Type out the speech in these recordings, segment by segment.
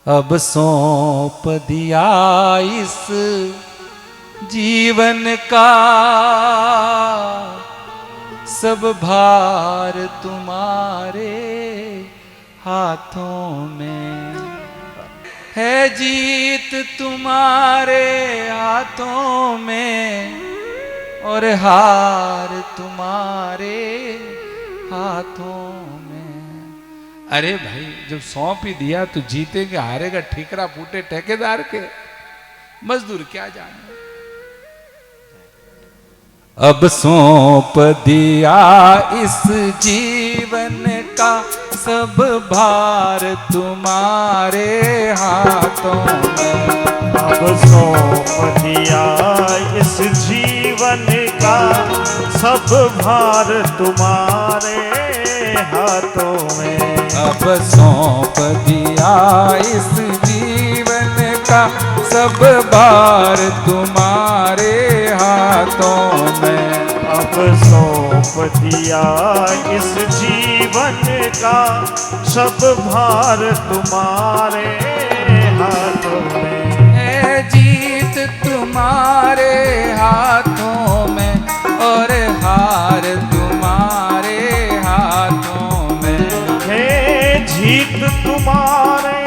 अब सौंप दिया इस जीवन का सब भार तुम्हारे हाथों में है, जीत तुम्हारे हाथों में और हार तुम्हारे हाथों में। अरे भाई जब सौंप ही दिया तो जीतेगा हारेगा ठीकरा फूटे ठेकेदार के, मजदूर क्या जाने। अब सौंप दिया इस जीवन का सब भार तुम्हारे हाथों में। अब सौंप दिया इस जीवन का सब भार तुम्हारे हाथों में। अब सौंप दिया इस जीवन का सब भार तुम्हारे हाथों में। अब सौंप दिया इस जीवन का सब भार तुम्हारे हाथों में। है जीत तुम्हारे हाथों में और हार तुम्हारे हाथों में। है जीत तुम्हारे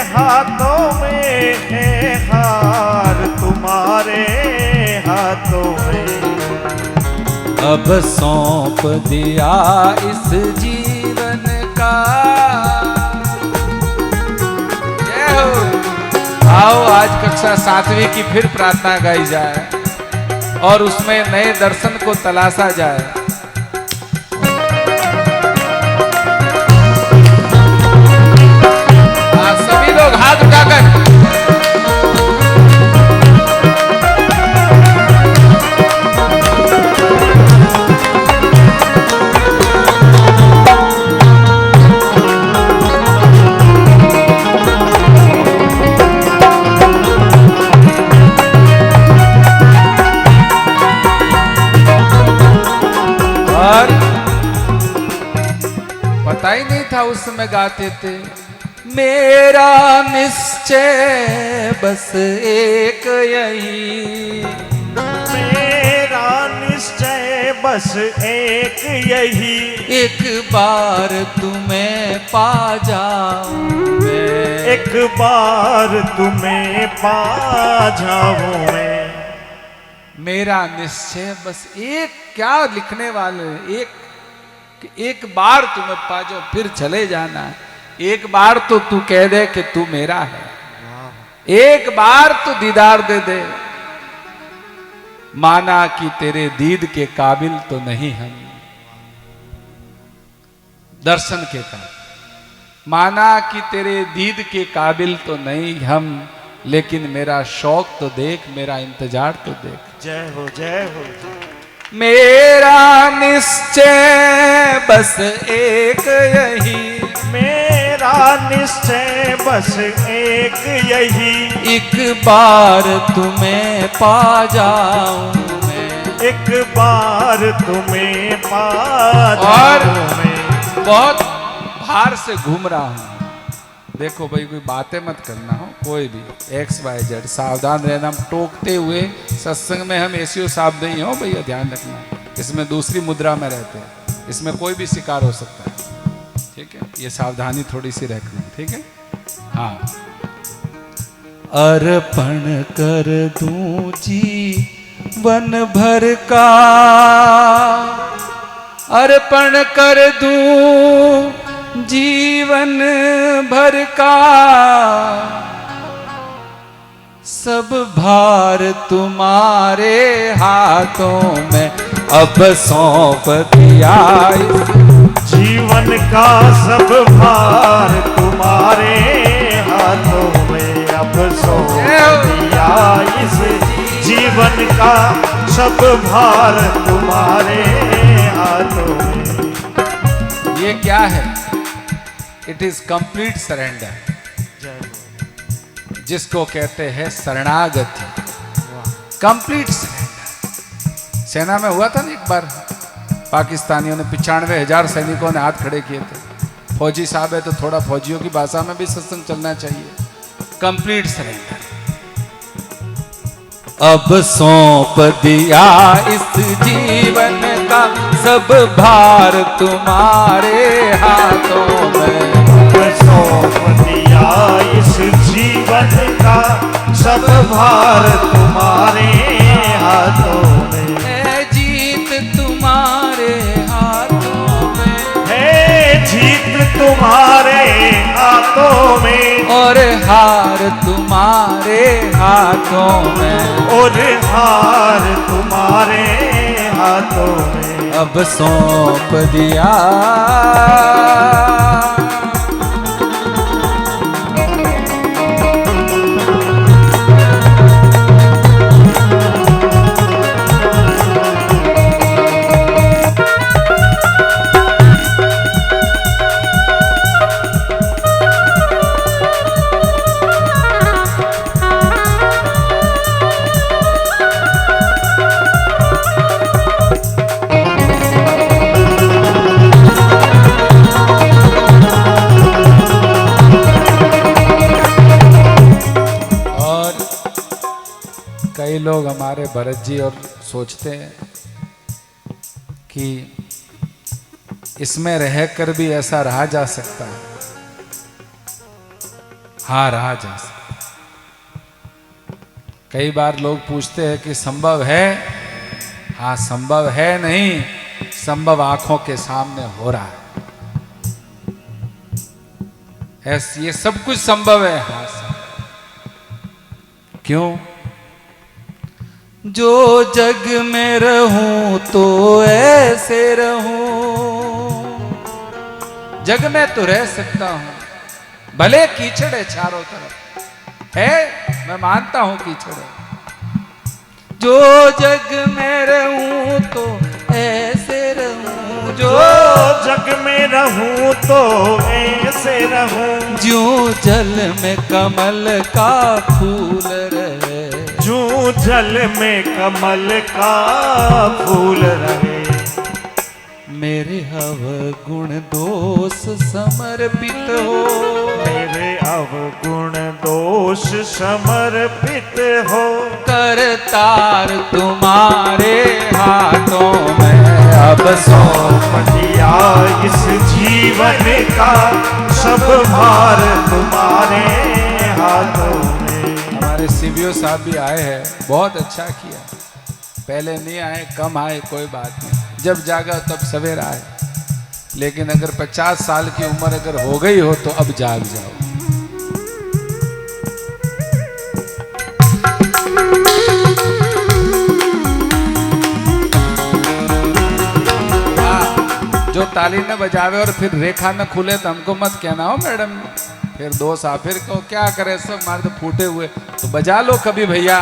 हाथों में है हार तुम्हारे हाथों में। अब सौंप दिया इस जीवन का। जय हो। आओ आज कक्षा 7वीं की फिर प्रार्थना गाई जाए और उसमें नए दर्शन को तलाशा जाए। सभी लोग हाथ उठाकर पता ही नहीं था उस समय गाते थे। मेरा निश्चय बस एक यही, मेरा निश्चय बस एक यही। एक बार तुम्हें पा जाऊं मैं, एक बार तुम्हें पा जाऊं मैं। मेरा निश्चय बस एक, क्या लिखने वाले एक बार तुम्हें पा जाओ फिर चले जाना। एक बार तो तू कह दे कि तू मेरा है, एक बार तो दीदार दे दे। माना कि तेरे दीद के काबिल तो नहीं हम, दर्शन के काबिल। माना कि तेरे दीद के काबिल तो नहीं हम, लेकिन मेरा शौक तो देख, मेरा इंतजार तो देख। जय हो जय हो। मेरा निश्चय बस एक यही, मेरा निश्चय बस एक यही। एक बार तुम्हें पा जाऊं मैं, एक बार तुम्हें पा जाऊं मैं। बहुत भार से घूम रहा हूं। देखो भाई कोई बातें मत करना हो, कोई भी XYZ सावधान रहना। हम टोकते हुए सत्संग में हम ऐसी शब्द नहीं हो भैया, ध्यान रखना। इसमें दूसरी मुद्रा में रहते हैं, इसमें कोई भी शिकार हो सकता है, ठीक है। ये सावधानी थोड़ी सी रखनी, ठीक है। हाँ। अर्पण कर दूं जीवन भर का, अर्पण कर दूं जीवन भर का सब भार तुम्हारे हाथों में। अब सौंप दिया जीवन का सब भार तुम्हारे हाथों में। अब सौंप दिया इस जीवन का सब भार तुम्हारे हाथों में। ये क्या है? इट इज कंप्लीट सरेंडर, जिसको कहते हैं शरणागति, कंप्लीट सरेंडर। सेना में हुआ था ना एक बार, पाकिस्तानियों ने 95,000 सैनिकों ने हाथ खड़े किए थे। फौजी साहब है तो थोड़ा फौजियों की भाषा में भी सत्संग चलना चाहिए। Complete surrender. अब सौंप दिया इस जीवन का सब भार तुम्हारे हाथों में। अब सौंप दिया इस जीवन का सब भार तुम्हारे हाथों में। है जीत तुम्हारे हाथों में, है जीत तुम्हारे हाथों में, और हार तुम्हारे हाथों में, और हार तुम्हारे हाथों में। अब सौंप दिया। कई लोग हमारे भरत जी और सोचते हैं कि इसमें रहकर भी ऐसा रहा जा सकता है। हाँ, रहा जा सकता। कई बार लोग पूछते हैं कि संभव है? हाँ संभव है, नहीं संभव आंखों के सामने हो रहा है। ये सब कुछ संभव है। हाँ क्यों? जो जग में रहूं तो ऐसे रहूं। जग में तो रह सकता हूं, भले कीचड़ है चारों तरफ है, मैं मानता हूं कीचड़ है। जो जग में रहूं तो ऐसे रहूं, जो जग में रहूं तो ऐसे रहूं। ज्यों जल में कमल का फूल रहे, जूं जल में कमल का फूल रहे। मेरे अवगुण दोष समर्पित हो, मेरे अवगुण दोष समर्पित हो। करतार तुम्हारे हाथों में। अब सौंप दिया इस जीवन का सब भार तुम्हारे हाथों में। हमारे सीबीओ साहब भी आए हैं, बहुत अच्छा किया। पहले नहीं आए, कम आए, कोई बात नहीं, जब जागा तब सवेरा आए। लेकिन अगर 50 साल की उम्र अगर हो गई हो तो अब जाग जाओ। जो ताली न बजावे और फिर रेखा न खुले तो हमको मत कहना हो मैडम। फिर दोस्त आ फिर को क्या करे, सब मारे तो फूटे हुए, तो बजा लो कभी भैया।